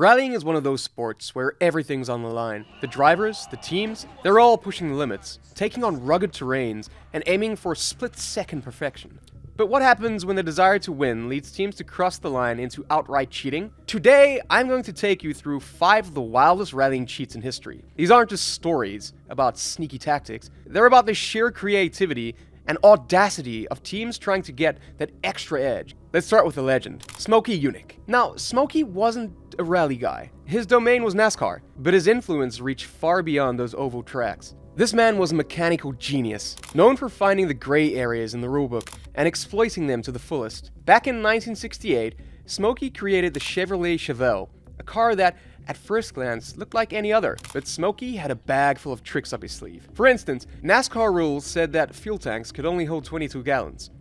Rallying is one of those sports where everything's on the line. The drivers, the teams, they're all pushing the limits, taking on rugged terrains, and aiming for split-second perfection. But what happens when the desire to win leads teams to cross the line into outright cheating? Today, I'm going to take you through 5 of the wildest rallying cheats in history. These aren't just stories about sneaky tactics, they're about the sheer creativity and audacity of teams trying to get that extra edge. Let's start with a legend, Smokey Yunick. Now, Smokey wasn't a rally guy. His domain was NASCAR, but his influence reached far beyond those oval tracks. This man was a mechanical genius, known for finding the gray areas in the rulebook and exploiting them to the fullest. Back in 1968, Smokey created the Chevrolet Chevelle, a car that, at first glance, looked like any other, but Smokey had a bag full of tricks up his sleeve. For instance, NASCAR rules said that fuel tanks could only hold 22 gallons.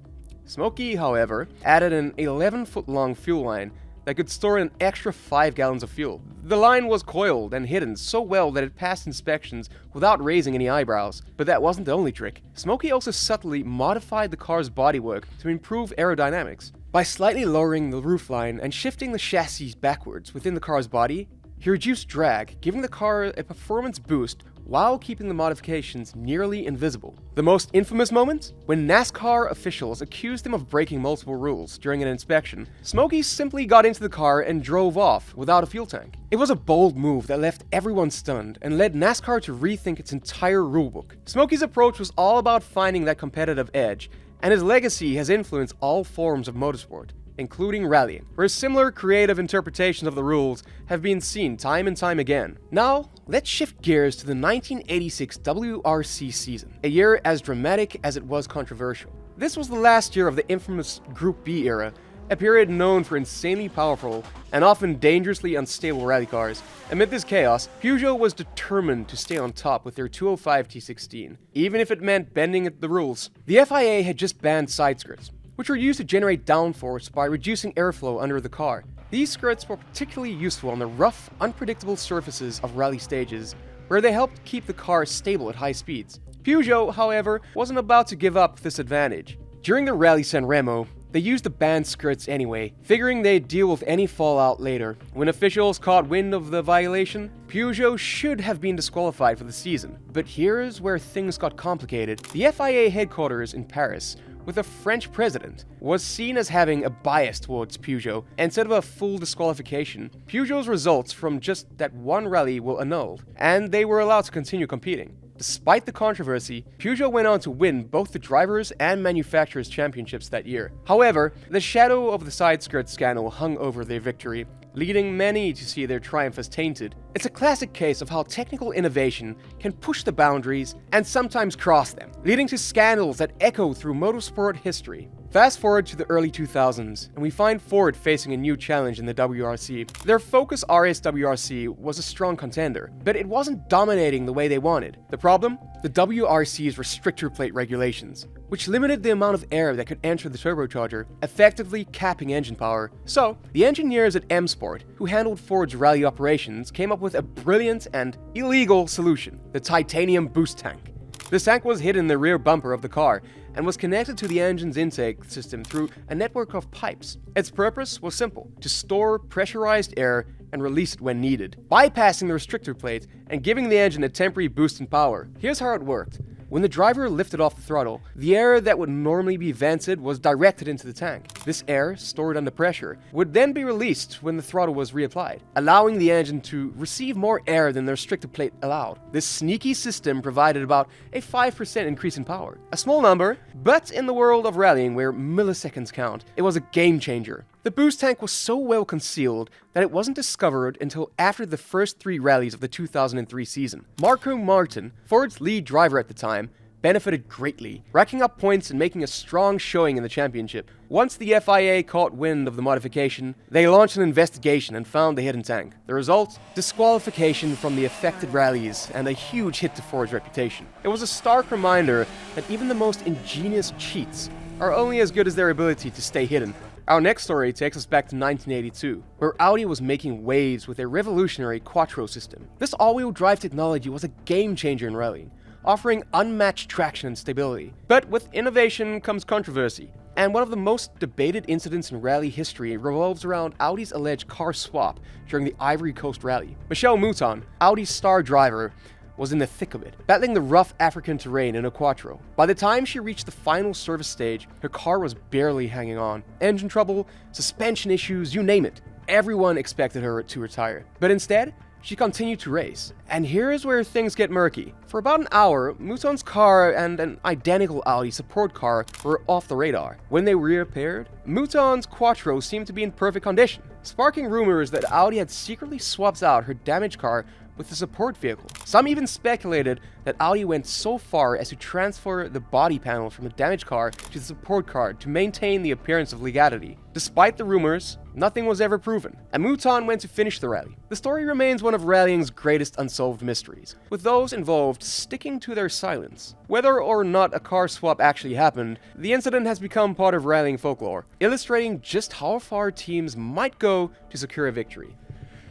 Smokey, however, added an 11-foot-long fuel line that could store an extra 5 gallons of fuel. The line was coiled and hidden so well that it passed inspections without raising any eyebrows. But that wasn't the only trick. Smokey also subtly modified the car's bodywork to improve aerodynamics. By slightly lowering the roofline and shifting the chassis backwards within the car's body, he reduced drag, giving the car a performance boost while keeping the modifications nearly invisible. The most infamous moment? When NASCAR officials accused him of breaking multiple rules during an inspection, Smokey simply got into the car and drove off without a fuel tank. It was a bold move that left everyone stunned and led NASCAR to rethink its entire rulebook. Smokey's approach was all about finding that competitive edge, and his legacy has influenced all forms of motorsport, including rallying, where similar creative interpretations of the rules have been seen time and time again. Now, let's shift gears to the 1986 WRC season, a year as dramatic as it was controversial. This was the last year of the infamous Group B era, a period known for insanely powerful and often dangerously unstable rally cars. Amid this chaos, Peugeot was determined to stay on top with their 205 T16, even if it meant bending the rules. The FIA had just banned side skirts, which were used to generate downforce by reducing airflow under the car. These skirts were particularly useful on the rough, unpredictable surfaces of rally stages, where they helped keep the car stable at high speeds. Peugeot, however, wasn't about to give up this advantage. During the Rally San Remo, they used the banned skirts anyway, figuring they'd deal with any fallout later. When officials caught wind of the violation, Peugeot should have been disqualified for the season. But here's where things got complicated. The FIA headquarters in Paris, with a French president, was seen as having a bias towards Peugeot. Instead of a full disqualification, Peugeot's results from just that one rally were annulled, and they were allowed to continue competing. Despite the controversy, Peugeot went on to win both the Drivers' and Manufacturers' Championships that year. However, the shadow of the side skirt scandal hung over their victory, leading many to see their triumph as tainted. It's a classic case of how technical innovation can push the boundaries and sometimes cross them, leading to scandals that echo through motorsport history. Fast forward to the early 2000s, and we find Ford facing a new challenge in the WRC. Their Focus RS WRC was a strong contender, but it wasn't dominating the way they wanted. The problem? The WRC's restrictor plate regulations, which limited the amount of air that could enter the turbocharger, effectively capping engine power. So, the engineers at M Sport, who handled Ford's rally operations, came up with a brilliant and illegal solution: the titanium boost tank. This tank was hidden in the rear bumper of the car and was connected to the engine's intake system through a network of pipes. Its purpose was simple: to store pressurized air and release it when needed, bypassing the restrictor plate and giving the engine a temporary boost in power. Here's how it worked. When the driver lifted off the throttle, the air that would normally be vented was directed into the tank. This air, stored under pressure, would then be released when the throttle was reapplied, allowing the engine to receive more air than the restrictor plate allowed. This sneaky system provided about a 5% increase in power. A small number, but in the world of rallying where milliseconds count, it was a game changer. The boost tank was so well concealed that it wasn't discovered until after the first 3 rallies of the 2003 season. Marco Martin, Ford's lead driver at the time, benefited greatly, racking up points and making a strong showing in the championship. Once the FIA caught wind of the modification, they launched an investigation and found the hidden tank. The result? Disqualification from the affected rallies and a huge hit to Ford's reputation. It was a stark reminder that even the most ingenious cheats are only as good as their ability to stay hidden. Our next story takes us back to 1982, where Audi was making waves with their revolutionary Quattro system. This all-wheel drive technology was a game changer in rallying, offering unmatched traction and stability. But with innovation comes controversy. And one of the most debated incidents in rally history revolves around Audi's alleged car swap during the Ivory Coast Rally. Michel Mouton, Audi's star driver, was in the thick of it, battling the rough African terrain in a quattro. By the time she reached the final service stage, her car was barely hanging on. Engine trouble, suspension issues, you name it. Everyone expected her to retire. But instead, she continued to race. And here's where things get murky. For about an hour, Mouton's car and an identical Audi support car were off the radar. When they reappeared, Mouton's quattro seemed to be in perfect condition, sparking rumors that Audi had secretly swapped out her damaged car with the support vehicle. Some even speculated that Audi went so far as to transfer the body panel from the damaged car to the support car to maintain the appearance of legality. Despite the rumors, nothing was ever proven, and Mouton went to finish the rally. The story remains one of rallying's greatest unsolved mysteries, with those involved sticking to their silence. Whether or not a car swap actually happened, the incident has become part of rallying folklore, illustrating just how far teams might go to secure a victory.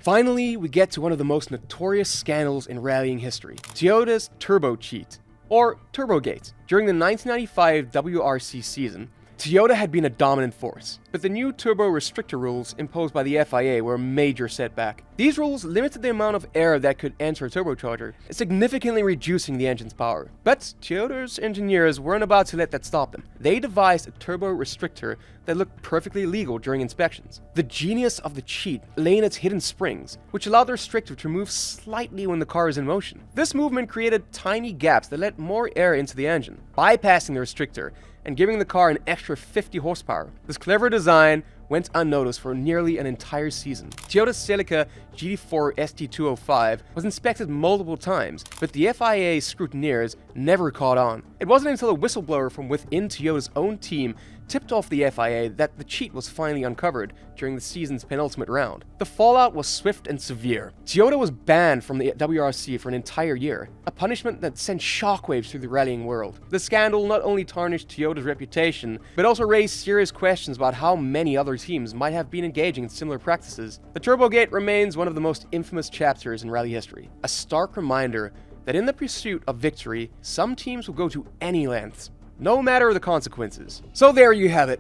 Finally, we get to one of the most notorious scandals in rallying history, Toyota's turbo cheat, or Turbogate. During the 1995 WRC season, Toyota had been a dominant force, but the new turbo restrictor rules imposed by the FIA were a major setback. These rules limited the amount of air that could enter a turbocharger, significantly reducing the engine's power. But Toyota's engineers weren't about to let that stop them. They devised a turbo restrictor that looked perfectly legal during inspections. The genius of the cheat lay in its hidden springs, which allowed the restrictor to move slightly when the car is in motion. This movement created tiny gaps that let more air into the engine, bypassing the restrictor and giving the car an extra 50 horsepower. This clever design went unnoticed for nearly an entire season. Toyota's Celica GT4 ST205 was inspected multiple times, but the FIA scrutineers never caught on. It wasn't until a whistleblower from within Toyota's own team tipped off the FIA that the cheat was finally uncovered during the season's penultimate round. The fallout was swift and severe. Toyota was banned from the WRC for an entire year, a punishment that sent shockwaves through the rallying world. The scandal not only tarnished Toyota's reputation, but also raised serious questions about how many other teams might have been engaging in similar practices. The Turbogate remains one of the most infamous chapters in rally history, a stark reminder that in the pursuit of victory, some teams will go to any lengths, no matter the consequences. So there you have it.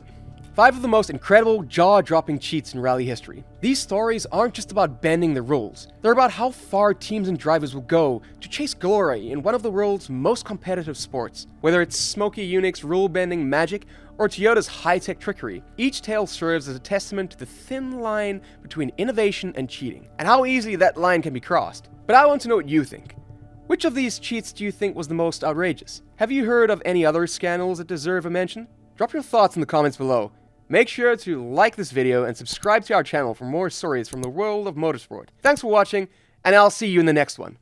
5 of the most incredible, jaw-dropping cheats in rally history. These stories aren't just about bending the rules. They're about how far teams and drivers will go to chase glory in one of the world's most competitive sports. Whether it's Smokey Yunick's rule-bending magic or Toyota's high-tech trickery, each tale serves as a testament to the thin line between innovation and cheating, and how easily that line can be crossed. But I want to know what you think. Which of these cheats do you think was the most outrageous? Have you heard of any other scandals that deserve a mention? Drop your thoughts in the comments below. Make sure to like this video and subscribe to our channel for more stories from the world of motorsport. Thanks for watching, and I'll see you in the next one.